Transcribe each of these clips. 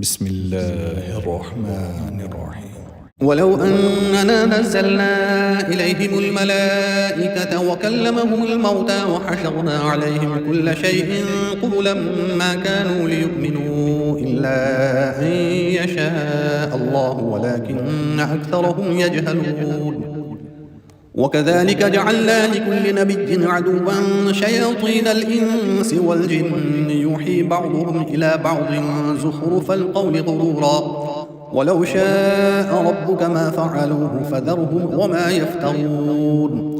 بسم الله الرحمن الرحيم. ولو أننا نزلنا إليهم الملائكة وكلمهم الموتى وحشرنا عليهم كل شيء قبلا ما كانوا ليؤمنوا إلا أن يشاء الله ولكن أكثرهم يجهلون. وكذلك جعلنا لكل نبي عدوا شياطين الإنس والجن يوحي بعضهم إلى بعض زخرف القول غرورا ولو شاء ربك ما فعلوه فذرهم وما يفترون.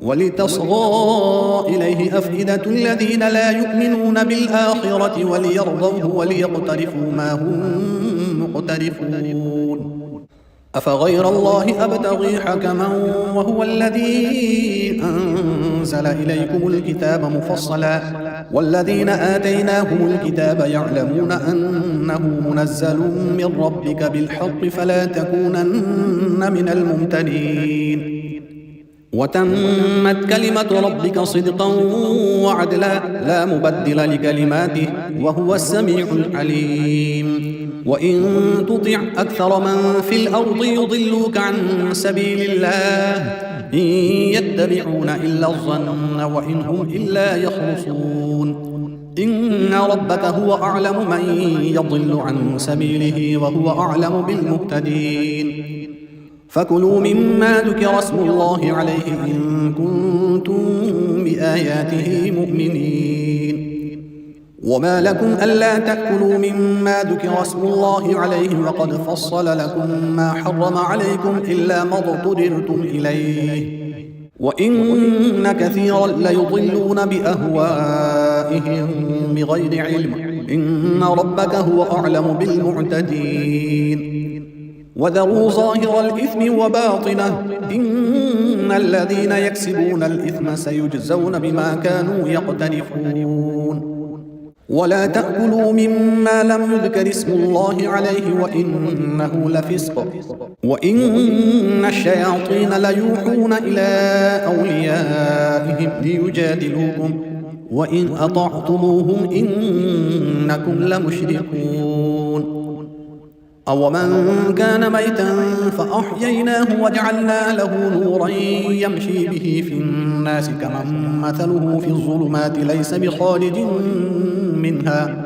ولتصغى إليه أفئدة الذين لا يؤمنون بالآخرة وليرضوه وليقترفوا ما هم مقترفون. أفغير الله أبتغي حكما وهو الذي أنزل إليكم الكتاب مفصلا والذين آتيناهم الكتاب يعلمون أنه منزل من ربك بالحق فلا تكونن من الممتنين. وتمت كلمة ربك صدقا وعدلا لا مبدل لكلماته وهو السميع العليم. وإن تطع أكثر من في الأرض يضلوك عن سبيل الله إن يتبعون إلا الظن وإن هم إلا يخرصون. إن ربك هو أعلم من يضل عن سبيله وهو أعلم بالمهتدين. فكلوا مما ذكر اسم الله عليه إن كنتم بآياته مؤمنين. وما لكم ألا تأكلوا مما ذكر اسم الله عليه وقد فصل لكم ما حرم عليكم إلا ما اضطررتم إليه وإن كثيرا ليضلون بأهوائهم بغير علم إن ربك هو أعلم بالمعتدين. وذروا ظاهر الإثم وباطنه إن الذين يكسبون الإثم سيجزون بما كانوا يقترفون. ولا تأكلوا مما لم يذكر اسم الله عليه وإنه لفسق وإن الشياطين ليوحون إلى أوليائهم ليجادلوكم وإن أطعتموهم إنكم لمشركون. أومن كان ميتا فأحييناه وجعلنا له نورا يمشي به في الناس كمن مثله في الظلمات ليس بخارج منها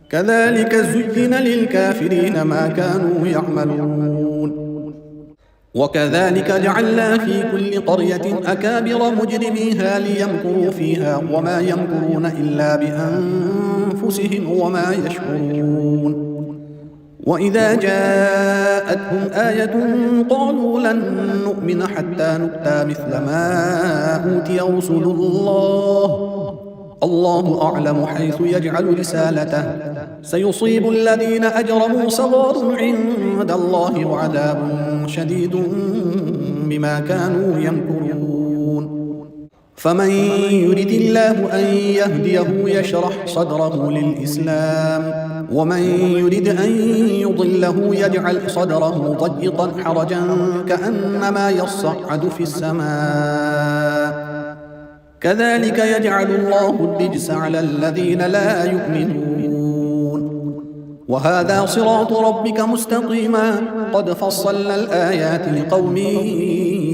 كذلك زين للكافرين ما كانوا يعملون. وكذلك جعلنا في كل قرية أكابر مجرميها ليمكروا فيها وما يمكرون إلا بأنفسهم وما يشعرون. وإذا جاءتهم آية قالوا لن نؤمن حتى نؤتى مثل ما أوتي رسل الله الله أعلم حيث يجعل رسالته سيصيب الذين أجرموا صغار عند الله وعذاب شديد بما كانوا يمكرون. فمن يرد الله أن يهديه يشرح صدره للإسلام ومن يرد أن يضله يجعل صدره ضيقا حرجا كأنما يصعد في السماء كذلك يجعل الله الرجس على الذين لا يؤمنون. وهذا صراط ربك مستقيما قد فصلنا الآيات لقوم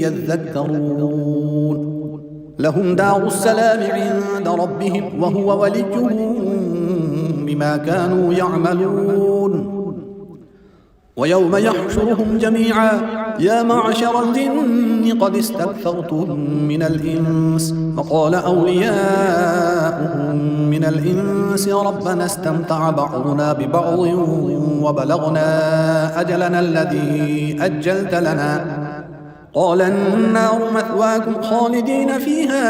يذكرون. لهم دار السلام عند ربهم وهو وليهم بما كانوا يعملون. ويوم يحشرهم جميعا يا معشر الجن قد استكثرتم من الإنس فقال أولياؤهم من الإنس ربنا استمتع بعضنا ببعض وبلغنا أجلنا الذي أجلت لنا قال النار مثواكم خالدين فيها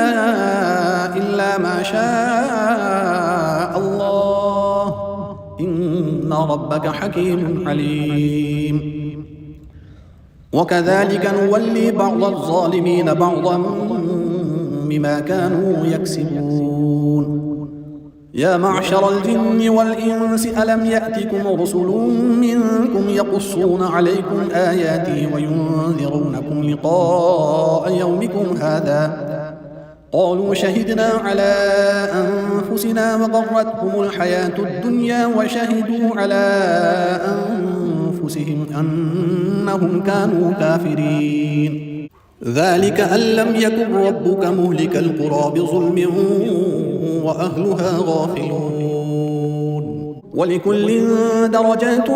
إلا ما شاء الله إن ربك حكيم عليم. وكذلك نولي بعض الظالمين بعضا بما كانوا يكسبون. يا معشر الجن والإنس ألم يأتكم رسل منكم يقصون عليكم آياتي وينذرونكم لقاء يومكم هذا قالوا شهدنا على أنفسنا وغرتهم الحياة الدنيا وشهدوا على أنفسهم أنهم كانوا كافرين. ذلك أن لم يكن ربك مهلك القرى بظلم وأهلها غافلون. ولكل درجات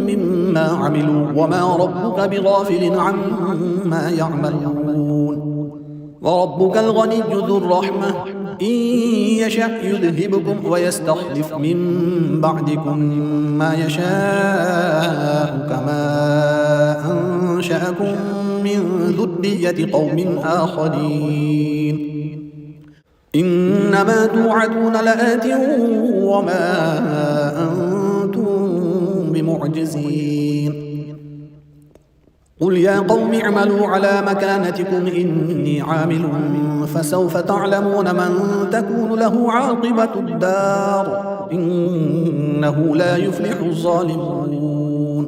مما عملوا وما ربك بغافل عما يعملون. وربك الغني ذو الرحمة إن يشأ يذهبكم ويستخلف من بعدكم ما يشاء كما أنشأكم من ذرية قوم آخرين. إنما توعدون لآت وما أنتم بمعجزين. قل يا قوم اعملوا على مكانتكم إني عامل فسوف تعلمون من تكون له عاقبة الدار إنه لا يفلح الظالمون.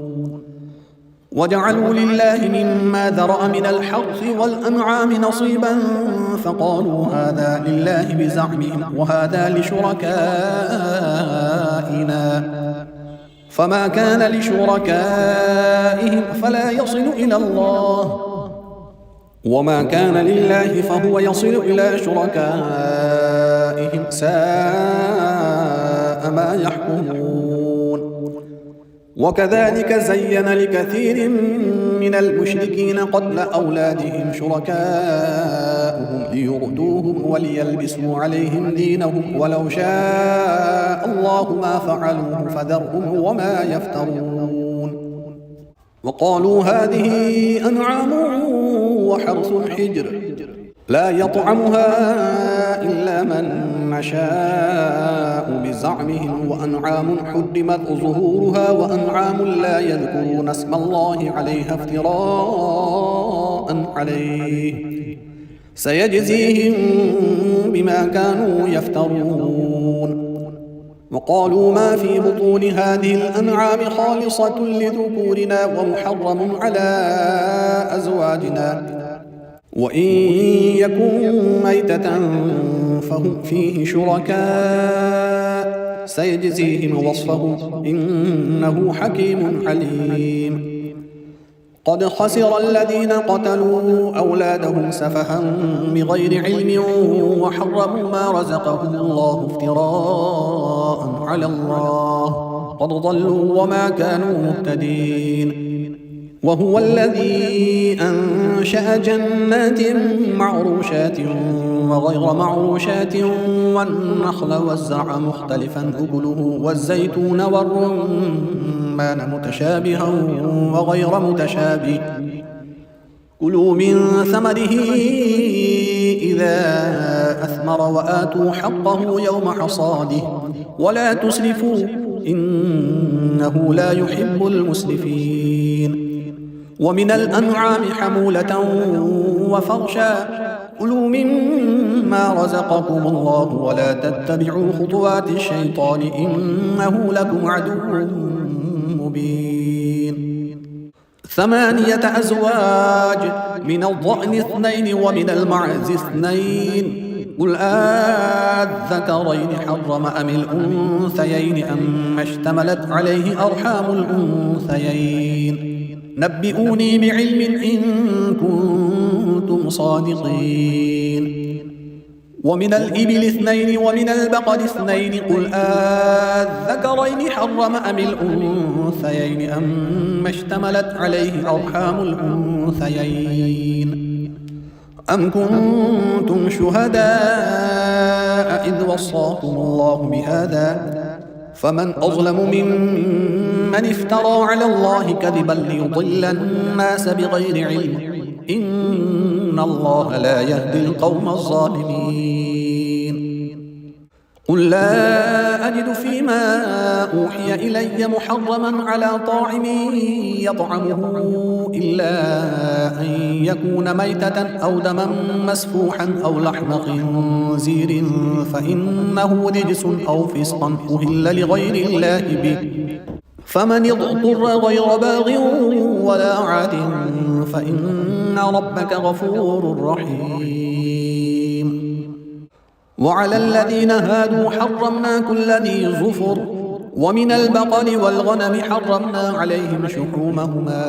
وجعلوا لله مما ذرأ من الحرث والأنعام نصيبا فقالوا هذا لله بزعمهم وهذا لشركائنا فما كان لشركائهم فلا يصل إلى الله وما كان لله فهو يصل إلى شركائهم ساء ما يحكمون. وكذلك زين لكثير من المشركين قتل أولادهم شركاؤهم ليردوهم وليلبسوا عليهم دينهم ولو شاء الله ما فعلوه فذرهم وما يفترون. وقالوا هذه أنعام وحرث حجر لا يطعمها إلا من نشاء بزعمهم وأنعام حرمت ظهورها وأنعام لا يذكرون اسم الله عليها افتراء عليه سيجزيهم بما كانوا يفترون. وقالوا ما في بطون هذه الأنعام خالصة لذكورنا ومحرم على أزواجنا وإن يكن ميتة فهم فيه شركاء سيجزيهم وصفهم إنه حكيم عليم. قد خسر الذين قتلوا أولادهم سفها بغير علم وحرموا ما رزقهم الله افتراء على الله قد ضلوا وما كانوا مهتدين. وهو الذي أنشأ جنات معروشات وغير معروشات والنخل والزرع مختلفا أكله والزيتون والرمان متشابها وغير متشابه كلوا من ثمره إذا أثمر وآتوا حقه يوم حصاده ولا تسرفوا إنه لا يحب المسرفين. ومن الأنعام حمولة وفرشا كلوا مما رزقكم الله ولا تتبعوا خطوات الشيطان إنه لكم عدو مبين. 8 أزواج من الضأن 2 ومن المعز 2 قل أذكرين حرم أم الأنثيين أم اشتملت عليه أرحام الأنثيين نبئوني بعلم إن كنتم صادقين. ومن الإبل 2 ومن البقر 2 قل أذكرين حرم أم الأنثيين أم اشتملت عليه أرحام الأنثيين أم كنتم شهداء إذ وصاكم الله بهذا فمن أظلم ممن افترى على الله كذبا ليضل الناس بغير علم إن الله لا يهدي القوم الظالمين. قل لا أجد فيما أوحي إلي محرما على طاعم يطعمه إلا أن يكون ميتة أو دما مسفوحا أو لحم خنزير فإنه رجس أو فسقا أهل لغير الله به فمن اضطر غير باغ ولا عاد فإن ربك غفور رحيم. وعلى الذين هادوا حرمنا كل ذي ظفر ومن البقر والغنم حرمنا عليهم شحومهما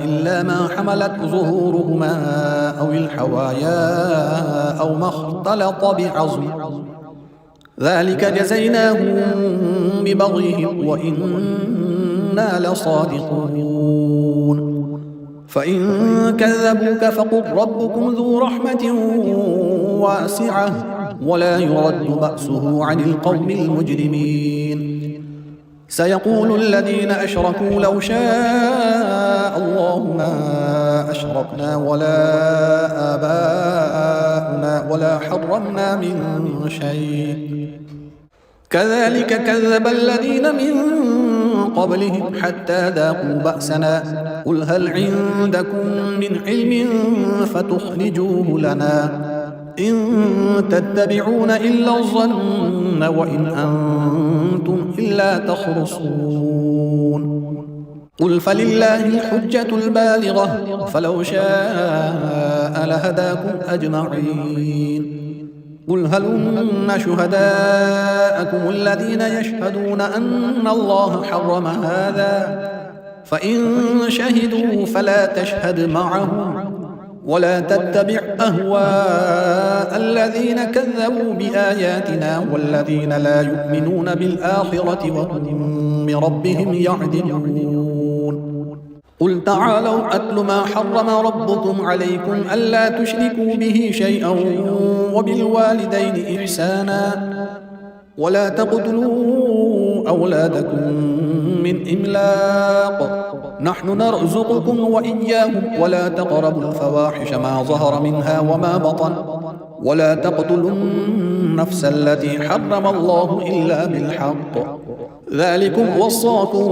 إلا ما حملت ظهورهما أو الحوايا أو ما اختلط بعظم ذلك جزيناهم ببغيهم وإنا لصادقون فإن كذبوك فقل ربكم ذو رحمة واسعة ولا يرد بأسه عن القوم المجرمين سيقول الذين أشركوا لو شاء الله ما أشركنا ولا آباؤنا ولا حرمنا من شيء كذلك كذب الذين من قبلهم حتى ذاقوا بأسنا قل هل عندكم من علم فتخرجوه لنا إن تتبعون إلا الظن وإن أنتم إلا تخرصون قل فلله الحجة البالغة فلو شاء لهداكم أجمعين قل هلم شهداءكم الذين يشهدون أن الله حرم هذا فإن شهدوا فلا تشهد معهم ولا تتبع أهواء الذين كذبوا بآياتنا والذين لا يؤمنون بالآخرة وهم بربهم يعدلون قل تعالوا أتل ما حرم ربكم عليكم ألا تشركوا به شيئا وبالوالدين إحسانا ولا تقتلوا أولادكم من إملاق نحن نرزقكم وإياهم ولا تقربوا الفواحش ما ظهر منها وما بطن ولا تقتلوا النفس التي حرم الله إلا بالحق ذلكم وصاكم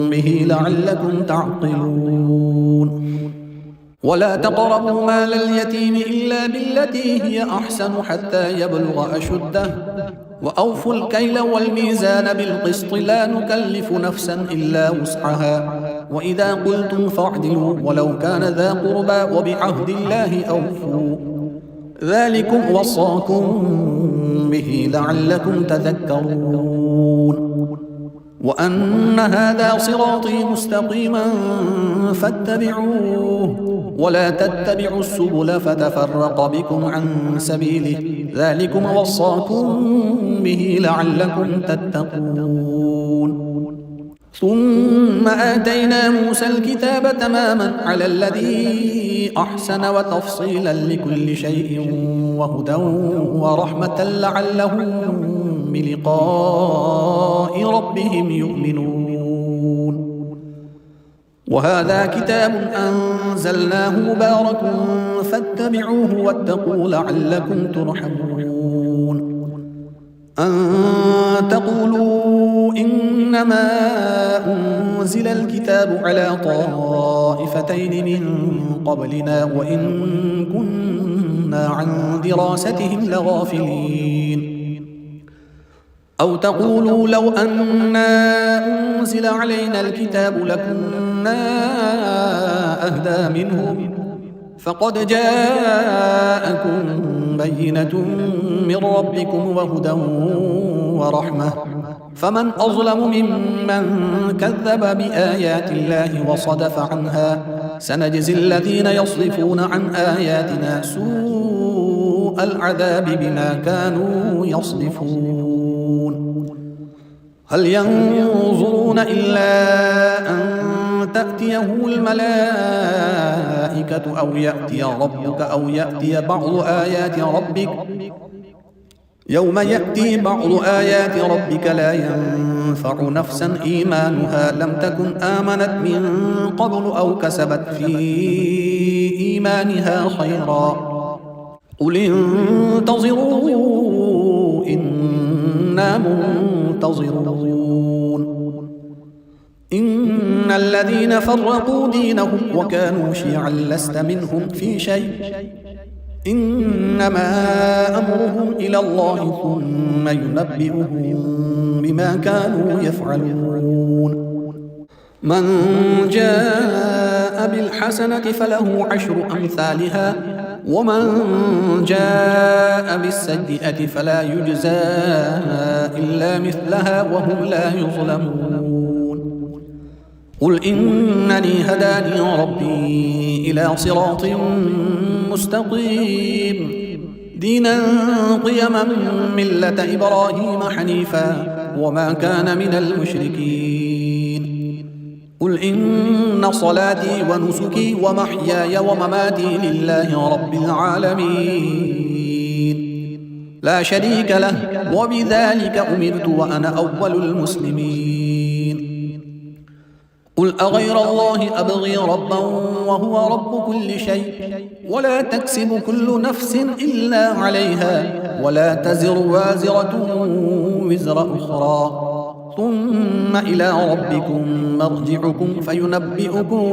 به لعلكم تعقلون ولا تقربوا مال اليتيم إلا بالتي هي أحسن حتى يبلغ أشده وأوفوا الكيل والميزان بالقسط لا نكلف نفسا إلا وسعها وإذا قلتم فاعدلوا ولو كان ذا قربى وبعهد الله أوفوا ذلكم وصاكم به لعلكم تذكرون وأن هذا صراطي مستقيما فاتبعوه ولا تتبعوا السبل فتفرق بكم عن سبيله ذلكم وصاكم به لعلكم تتقون ثم آتينا موسى الكتاب تماما على الذي أحسن وتفصيلا لكل شيء وهدى ورحمة لعلهم بلقاء ربهم يؤمنون وهذا كتاب أنزلناه مبارك فاتبعوه واتقوا لعلكم ترحمون أن تقولوا إنما أنزل الكتاب على طائفتين من قبلنا وإن كنا عن دراستهم لغافلين أو تقولوا لو أنا أنزل علينا الكتاب لكنا أهدى منهم فقد جاءكم بينة من ربكم وهدى ورحمة فمن أظلم ممن كذب بآيات الله وصدف عنها سنجزي الذين يصدفون عن آياتنا سوء العذاب بما كانوا يصدفون هل ينظرون إلا أن تأتيهم الملائكة أو يأتي ربك أو يأتي بعض آيات ربك يوم يأتي بعض آيات ربك لا ينفع نفسا إيمانها لم تكن آمنت من قبل أو كسبت في إيمانها خيرا قل انتظروا إنا منتظرون إن الذين فرقوا دينهم وكانوا شيعا لست منهم في شيء إنما أمرهم إلى الله ثم ينبئهم بما كانوا يفعلون من جاء بالحسنة فله 10 أمثالها ومن جاء بالسيئة فلا يجزى إلا مثلها وهم لا يظلمون قل إنني هداني ربي إلى صراط مستقيم دينا قيما ملة إبراهيم حنيفا وما كان من المشركين قل إن صلاتي ونسكي ومحياي ومماتي لله رب العالمين لا شريك له وبذلك أمرت وأنا أول المسلمين قل أغير الله أبغي ربا وهو رب كل شيء ولا تكسب كل نفس إلا عليها ولا تزر وازرة وزر أخرى ثم إلى ربكم مرجعكم فينبئكم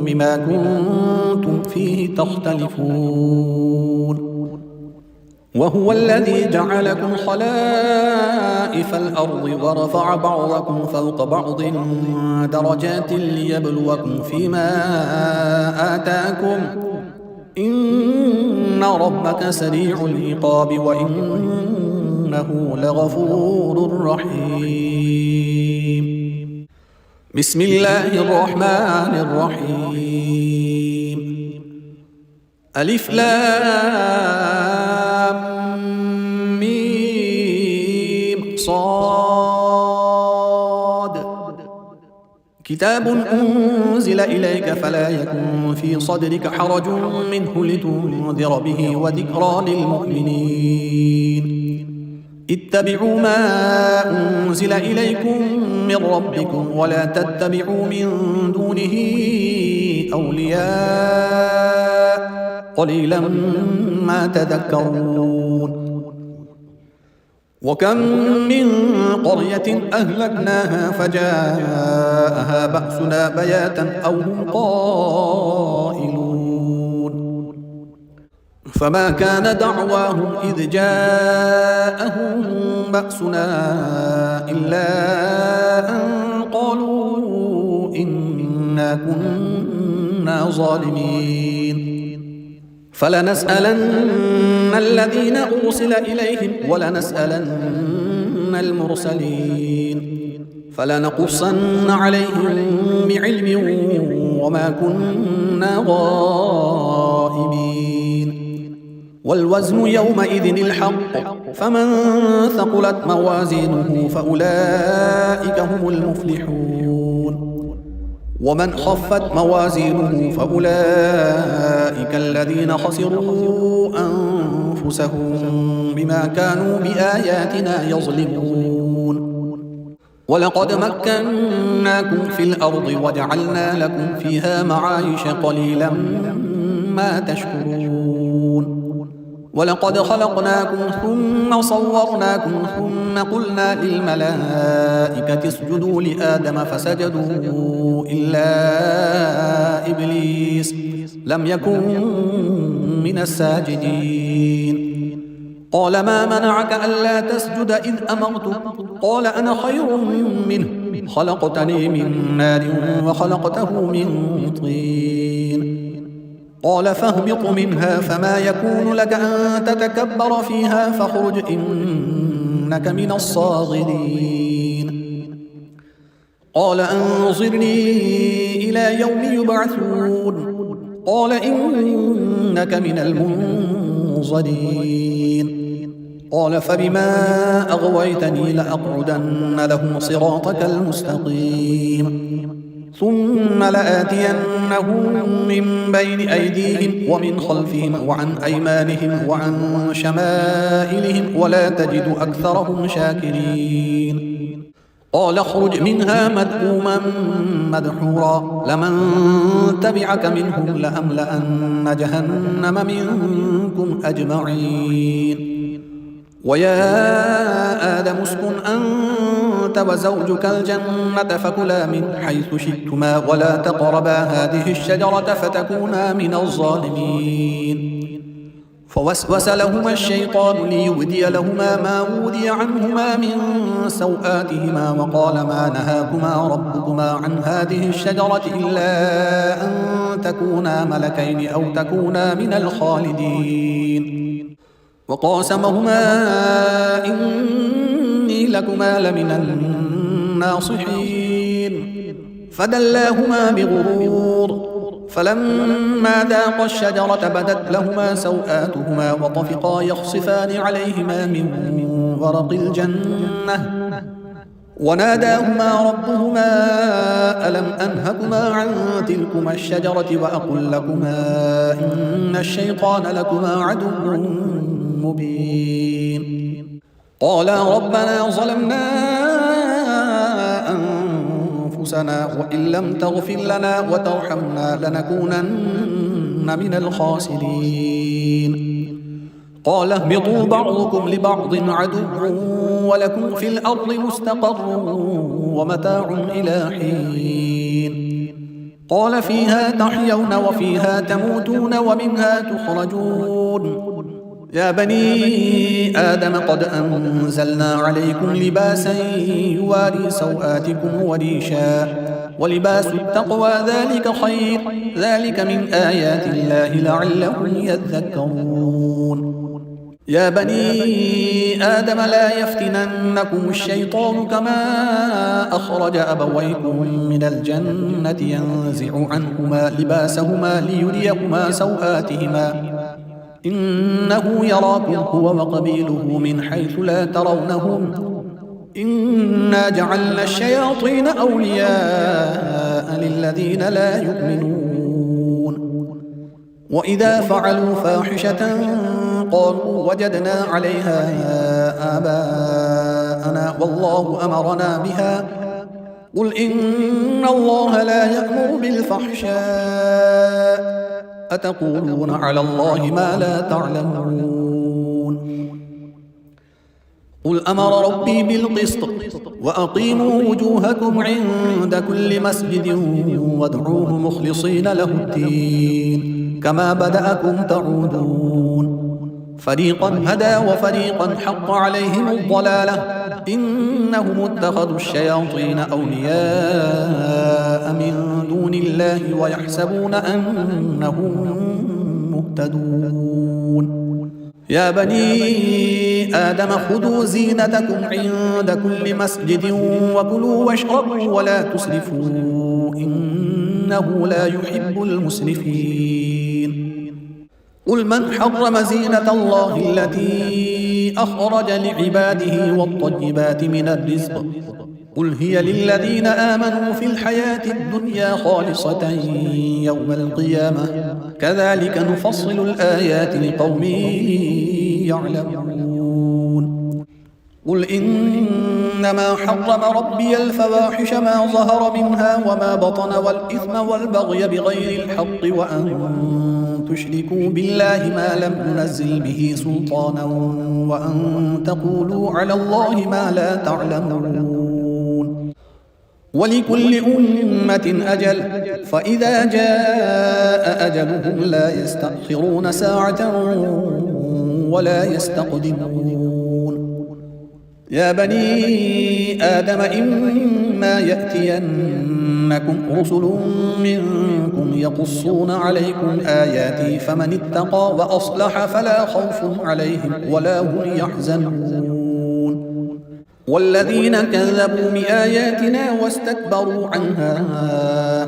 بما كنتم فيه تختلفون وهو الذي جعلكم خلائف الأرض ورفع بعضكم فوق بعض درجات ليبلوكم فيما آتاكم إن ربك سريع العقاب وإنه لغفور رحيم بسم الله الرحمن الرحيم ألف لام ميم صاد كتاب أنزل إليك فلا يكن في صدرك حرج منه لتنذر به وذكرى للمؤمنين اتبعوا ما أنزل إليكم من ربكم ولا تتبعوا من دونه أولياء قليلا ما تذكرون وكم من قرية أهلكناها فجاءها بأسنا بياتا أو هم قائلون فما كان دعواهم إذ جاءهم بأسنا إلا أن قالوا إنا كنا ظالمين فلنسألن الذين أرسل إليهم ولنسألن المرسلين فلنقصن عليهم بعلم وما كنا غائبين والوزن يومئذ الحق فمن ثقلت موازينه فأولئك هم المفلحون ومن خفت موازينه فأولئك الذين خسروا أنفسهم بما كانوا بآياتنا يظلمون ولقد مكناكم في الأرض وجعلنا لكم فيها معايش قليلا ما تشكرون ولقد خلقناكم ثم صورناكم ثم قلنا للملائكة اسجدوا لآدم فسجدوا إلا إبليس لم يكن من الساجدين قال ما منعك ألا تسجد إذ أمرتك قال أنا خير منه خلقتني من نار وخلقته من طين قال فاهبط منها فما يكون لك أن تتكبر فيها فاخرج إنك من الصاغرين قال أنظرني إلى يوم يبعثون قال إنك من المنظرين قال فبما أغويتني لأقعدن لهم صراطك المستقيم ثم لآتينهم من بين أيديهم ومن خلفهم وعن أيمانهم وعن شمائلهم ولا تجد أكثرهم شاكرين قال اخرج منها مذءوما مدحورا لمن تبعك منهم لأملأن جهنم منكم أجمعين ويا آدم اسكن أنت وزوجك الجنة فكلا من حيث شئتما ولا تقربا هذه الشجرة فتكونا من الظالمين فوسوس لهما الشيطان ليبدي لهما ما ودي عنهما من سوآتهما وقال ما نهاكما ربكما عن هذه الشجرة إلا أن تكونا ملكين أو تكونا من الخالدين وقاسمهما إني لكما لمن الناصحين فدلاهما بغرور فلما ذاقا الشجرة بدت لهما سوآتهما وطفقا يخصفان عليهما من ورق الجنة وناداهما ربهما ألم أنهكما عن تلكما الشجرة وأقل لكما إن الشيطان لكما عدو مبين قالا ربنا ظلمنا أنفسنا وإن لم تغفر لنا وترحمنا لنكونن من الخاسرين قال اهبطوا بعضكم لبعض عدو ولكم في الأرض مستقر ومتاع إلى حين قال فيها تحيون وفيها تموتون ومنها تخرجون يا بني آدم قد أنزلنا عليكم لباسا يواري سوآتكم وريشا ولباس التقوى ذلك خير ذلك من آيات الله لعلهم يذكرون يا بني آدم لا يفتننكم الشيطان كما أخرج أبويكم من الجنة ينزع عنهما لباسهما ليريكما سوآتهما إنه يراكم هو وقبيله من حيث لا ترونهم إنا جعلنا الشياطين أولياء للذين لا يؤمنون وإذا فعلوا فاحشة قالوا وجدنا عليها آباءنا والله أمرنا بها قل إن الله لا يأمر بالفحشاء أتقولون على الله ما لا تعلمون قل أمر ربي بالقسط وأقيموا وجوهكم عند كل مسجد وادعوه مخلصين له الدين كما بدأكم تعودون فريقا هدى وفريقا حق عليهم الضلالة إنهم اتخذوا الشياطين أولياء من دون الله ويحسبون أنهم مهتدون يا بني آدم خذوا زينتكم عند كل مسجد وكلوا واشربوا ولا تسرفوا إنه لا يحب المسرفين قل من حرم زينة الله التي أخرج لعباده والطيبات من الرزق قل هي للذين آمنوا في الحياة الدنيا خالصة يوم القيامة كذلك نفصل الآيات لقوم يعلمون قل إنما حرم ربي الفواحش ما ظهر منها وما بطن والإثم والبغي بغير الحق وأن تشركوا بالله ما لم ينزل به سلطانا وأن تقولوا على الله ما لا تعلمون ولكل أمة أجل فإذا جاء أجلهم لا يستأخرون ساعة ولا يستقدمون يا بني آدم إما يأتينكم رسل منكم يقصون عليكم آياتي فمن اتقى وأصلح فلا خوف عليهم ولا هم يحزنون والذين كذبوا بآياتنا واستكبروا عنها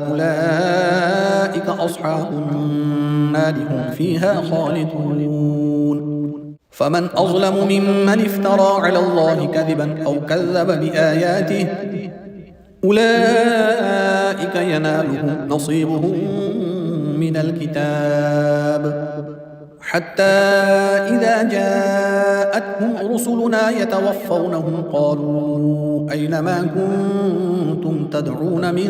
أولئك أصحاب النار هم فيها خالدون فمن أظلم ممن افترى على الله كذبا أو كذب بآياته أولئك ينالهم نصيبهم من الكتاب حتى إذا جاءتهم رسلنا يتوفونهم قالوا أين ما كنتم تدعون من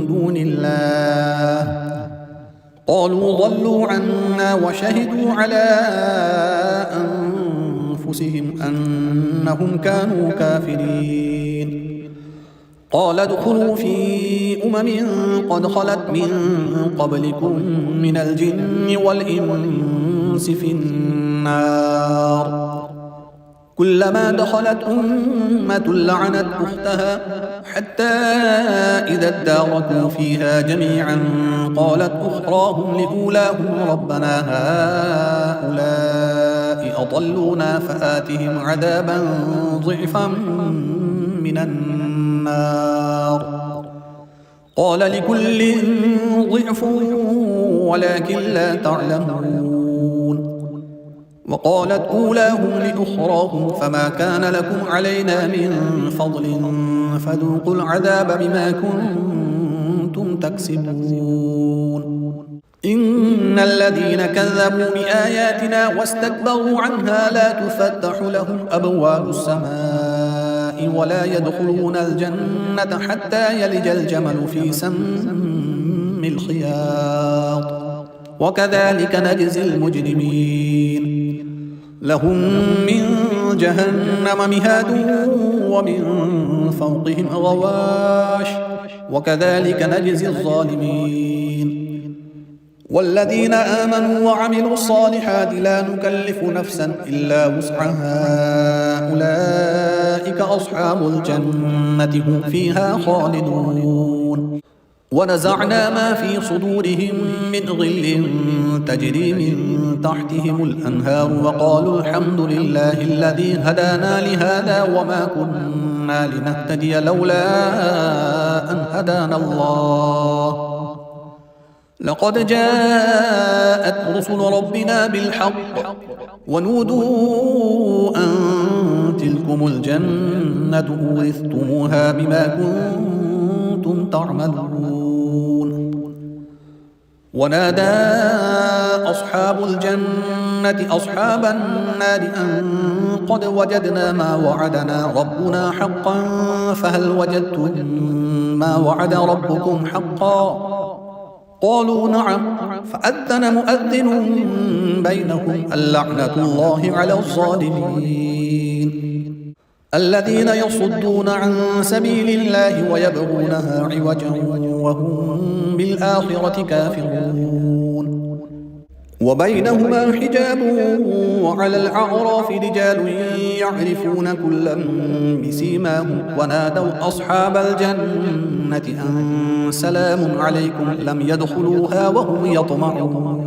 دون الله قالوا ضلوا عنا وشهدوا على أنفسهم أنهم كانوا كافرين قال ادخلوا في قد خلت من قبلكم من الجن والإنس الإنس في النار كلما دخلت أمة لعنت أختها حتى إذا اداركوا فيها جميعا قالت أخراهم لأولاهم ربنا هؤلاء أضلونا فآتهم عذابا ضعفا من النار قال لكل ضعف ولكن لا تعلمون وقالت أولاهم لأخراهم فما كان لكم علينا من فضل فذوقوا العذاب بما كنتم تكسبون إن الذين كذبوا بآياتنا واستكبروا عنها لا تفتح لهم أبواب السماء ولا يدخلون الجنة حتى يلج الجمل في سم الخياط وكذلك نجزي المجرمين لهم من جهنم مهاد ومن فوقهم غواش وكذلك نجزي الظالمين والذين آمنوا وعملوا الصالحات لا نكلف نفسا إلا وسعها أولئك أصحاب الجنة هم فيها خالدون ونزعنا ما في صدورهم من غل تجري من تحتهم الأنهار وقالوا الحمد لله الذي هدانا لهذا وما كنا لنهتدي لولا أن هدانا الله لقد جاءت رسل ربنا بالحق ونودوا أن تلكم الجنة أورثتموها بما كنتم تعملون ونادى أصحاب الجنة أصحاب النار أن قد وجدنا ما وعدنا ربنا حقا فهل وجدتم ما وعد ربكم حقا قالوا نعم فأذن مؤذن بينهم اللعنة الله على الظالمين الذين يصدون عن سبيل الله ويبغونها عوجا وهم بالآخرة كافرون وبينهما حجاب وعلى الأعراف رجال يعرفون كلا بسيماهم ونادوا أصحاب الجنة أن سلام عليكم لم يدخلوها وهم يطمعون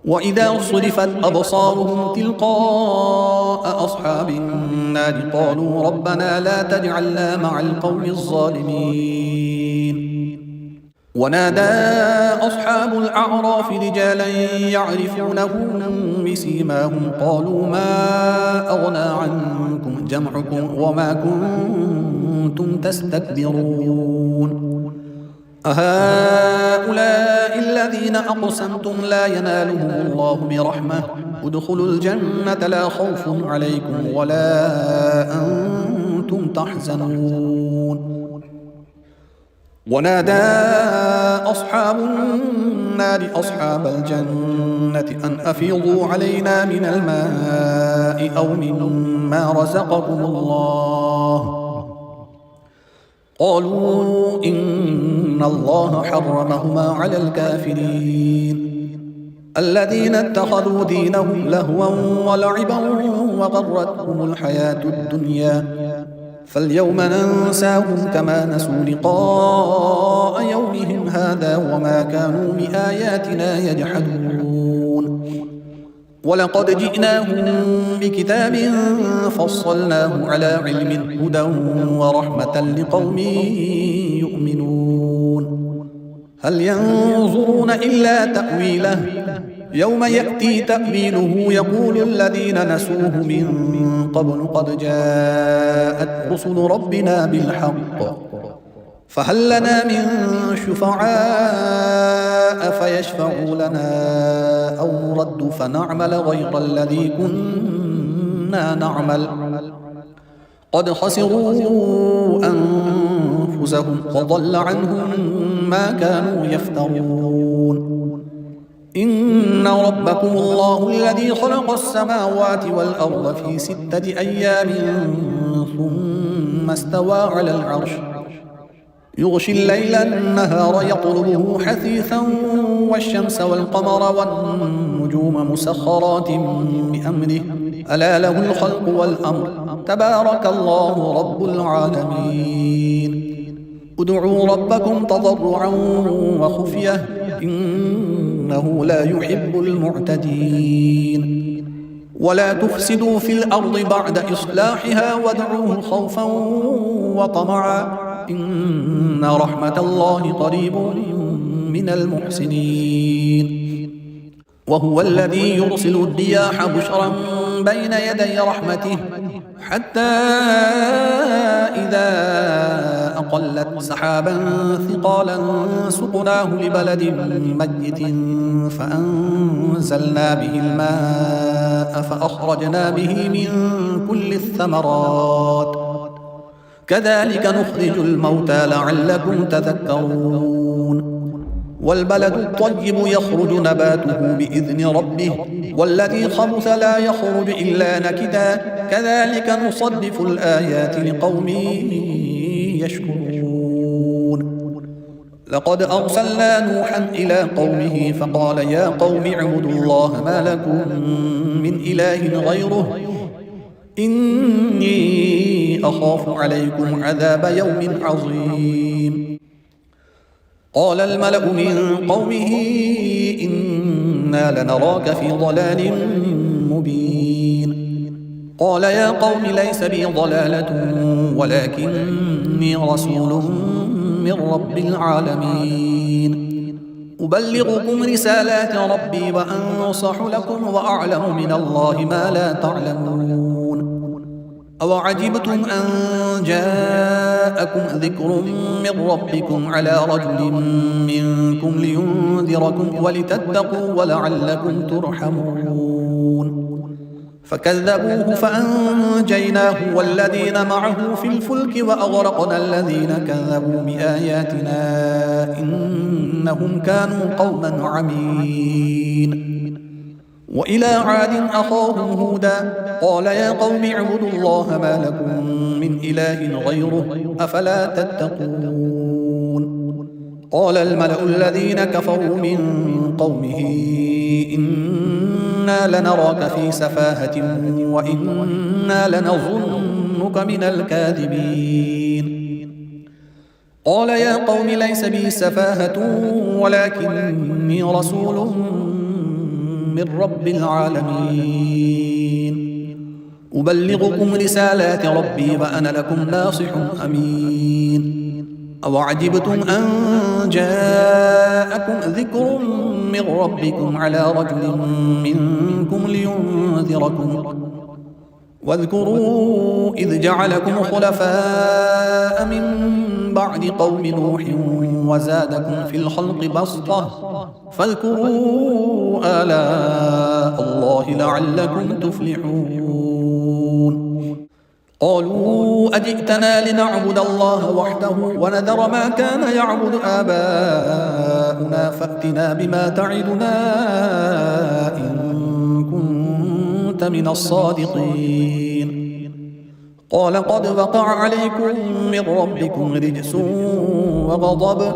وإذا صرفت أبصارهم تلقاء أصحاب النار قالوا ربنا لا تجعلنا مع القوم الظالمين ونادى أصحاب الأعراف رجالا يعرفونهم بسيماهم قالوا ما أغنى عنكم جمعكم وما كنتم تستكبرون أهؤلاء الذين أقسمتم لا ينالهم الله برحمة ادخلوا الجنة لا خوف عليكم ولا أنتم تحزنون ونادى أصحاب النار أصحاب الجنة أن أفيضوا علينا من الماء أو مما رزقكم الله قالوا إن الله حرمهما على الكافرين الذين اتخذوا دينهم لهوا ولعبا وغرتهم الحياة الدنيا فاليوم ننساهم كما نسوا لقاء يومهم هذا وما كانوا بآياتنا يجحدون ولقد جئناهم بكتاب فصلناه على علم هدى ورحمة لقوم يؤمنون هل ينظرون إلا تأويله يوم يأتي تأويله يقول الذين نسوه من قبل قد جاءت رسل ربنا بالحق فهل لنا من شفعاء فيشفعوا لنا أو نرد فنعمل غير الذي كنا نعمل قد خسروا أنفسهم وضل عنهم ما كانوا يفترون إن ربكم الله الذي خلق السماوات والأرض في 6 أيام ثم استوى على العرش يغشي الليل النهار يطلبه حثيثا والشمس والقمر والنجوم مسخرات بأمره ألا له الخلق والأمر تبارك الله رب العالمين ادعوا ربكم تضرعا وخفية إنه لا يحب المعتدين ولا تفسدوا في الأرض بعد إصلاحها وادعوه خوفا وطمعا إن رحمة الله قريب من المحسنين وهو الذي يرسل الرياح بشرا بين يدي رحمته حتى إذا أقلت سحابا ثقالا سقناه لبلد ميت فأنزلنا به الماء فأخرجنا به من كل الثمرات كذلك نخرج الموتى لعلكم تذكرون والبلد الطيب يخرج نباته بإذن ربه والذي خبث لا يخرج إلا نكدا كذلك نصرف الآيات لقوم يشكرون لقد أرسلنا نوحا إلى قومه فقال يا قوم اعبدوا الله ما لكم من إله غيره إني أخاف عليكم عذاب يوم عظيم قال الملأ من قومه إنا لنراك في ضلال مبين قال يا قوم ليس بي ضلالة ولكني رسول من رب العالمين أبلغكم رسالات ربي وأنصح لكم وأعلم من الله ما لا تعلمون أوعجبتم أن جاءكم ذكر من ربكم على رجل منكم لينذركم ولتتقوا ولعلكم ترحمون فكذبوه فأنجيناه والذين معه في الفلك وأغرقنا الذين كذبوا بآياتنا إنهم كانوا قوما عمين وإلى عاد أخاهم هودا قال يا قوم اعبدوا الله ما لكم من إله غيره أفلا تتقون قال الملأ الذين كفروا من قومه إنا لنراك في سفاهة وإنا لنظنك من الكاذبين قال يا قوم ليس بي سفاهة ولكني رسول من رب العالمين أبلغكم رسالات ربي وأنا لكم ناصح أمين أوعجبتم أن جاءكم ذكر من ربكم على رجل منكم لينذركم واذكروا إذ جعلكم خلفاء من بعد قوم نوح وزادكم في الخلق بسطة فاذكروا آلاء الله لعلكم تفلحون قالوا أجئتنا لنعبد الله وحده ونذر ما كان يعبد آباؤنا فأتنا بما تعدنا إن كنت من الصادقين قال قد وقع عليكم من ربكم رجس وغضب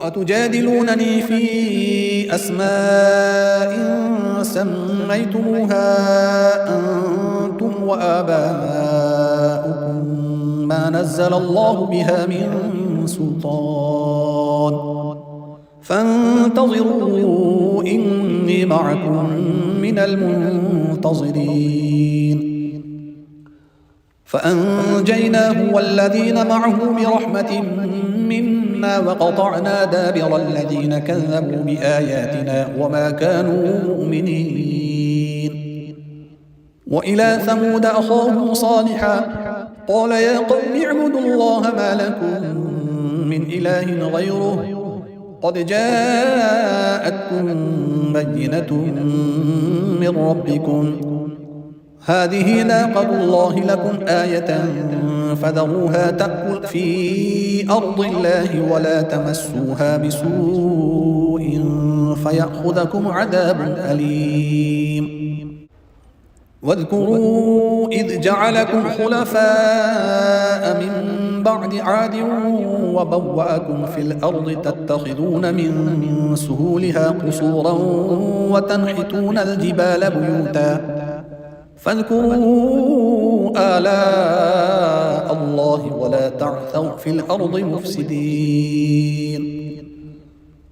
أتجادلونني في أسماء سميتموها أنتم وآباؤكم ما نزل الله بها من سلطان فانتظروا إني معكم من المنتظرين فأنجيناه والذين معه برحمة منا وقطعنا دابر الذين كذبوا بآياتنا وما كانوا مؤمنين وإلى ثمود أخاهم صالحا قال يا قوم اعبدوا الله ما لكم من إله غيره قد جاءتكم بينة من ربكم هذه ناقة الله لكم آية فذروها تأكل في أرض الله ولا تمسوها بسوء فيأخذكم عذاب أليم واذكروا إذ جعلكم خلفاء من بعد عاد وبوأكم في الأرض تتخذون من سهولها قصورا وتنحتون الجبال بيوتا فاذكروا آلاء الله ولا تعثوا في الأرض مفسدين.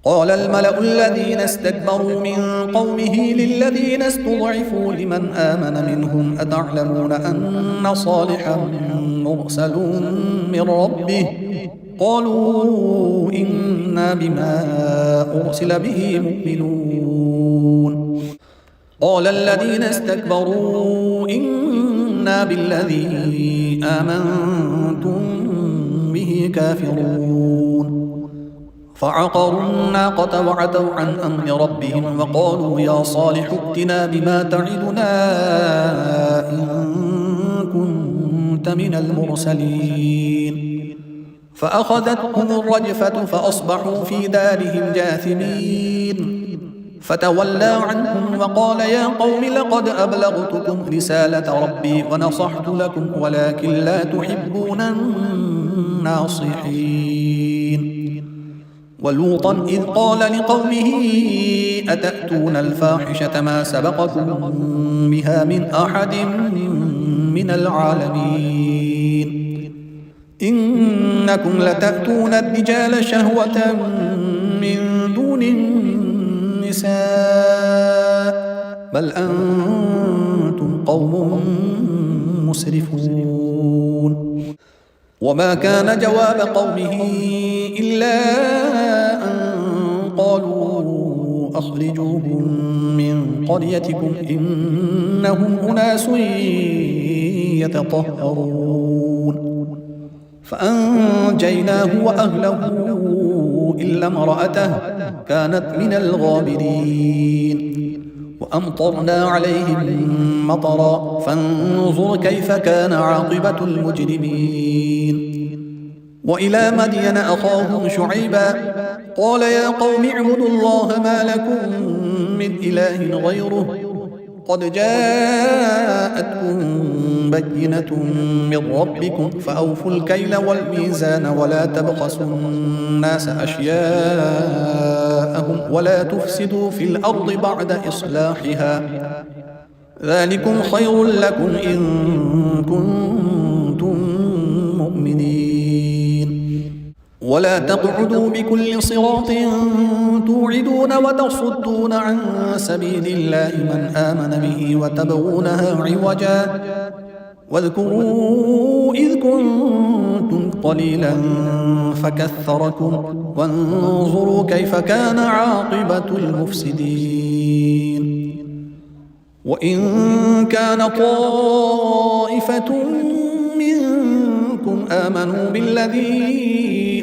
قال الملأ الذين استكبروا من قومه للذين استضعفوا لمن آمن منهم أتعلمون أن صالحا مرسل من ربه قالوا إنا بما أرسل به مؤمنون. قال الذين استكبروا إنا بالذي آمنتم به كافرون فعقروا الناقة وعتوا عن أمر ربهم وقالوا يا صالح ائتنا بما تعدنا إن كنت من المرسلين. فأخذتهم الرجفة فأصبحوا في دارهم جاثمين فتولى عنهم وقال يا قوم لقد أبلغتكم رسالة ربي ونصحت لكم ولكن لا تحبون الناصحين. ولوطا إذ قال لقومه أتأتون الفاحشة ما سبقكم بها من أحد من العالمين إنكم لتأتون الرجال شهوة من دون النساء بل أنتم قوم مسرفون. وما كان جواب قومه إلا أن قالوا أخرجوهم من قريتكم إنهم أناس يتطهرون. فأنجيناه وأهله إلا امرأته كانت من الغابرين وأمطرنا عليهم مطرا فانظر كيف كان عاقبة المجرمين. وإلى مدين أخاهم شعيبا قال يا قوم اعبدوا الله ما لكم من إله غيره قد جاءتكم بينة من ربكم فأوفوا الكيل والميزان ولا تبخسوا الناس أشياءهم ولا تفسدوا في الأرض بعد إصلاحها ذلكم خير لكم إن كنتم مؤمنين. ولا تقعدوا بكل صراط توعدون وتصدون عن سبيل الله من آمن به وتبغونها عوجا واذكروا إذ كنتم قليلا فكثركم وانظروا كيف كان عاقبة المفسدين. وإن كان طائفة منكم آمنوا بالذي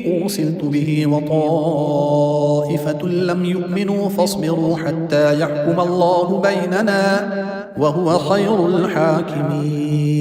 أرسلت به وطائفة لم يؤمنوا فاصبروا حتى يحكم الله بيننا وهو خير الحاكمين.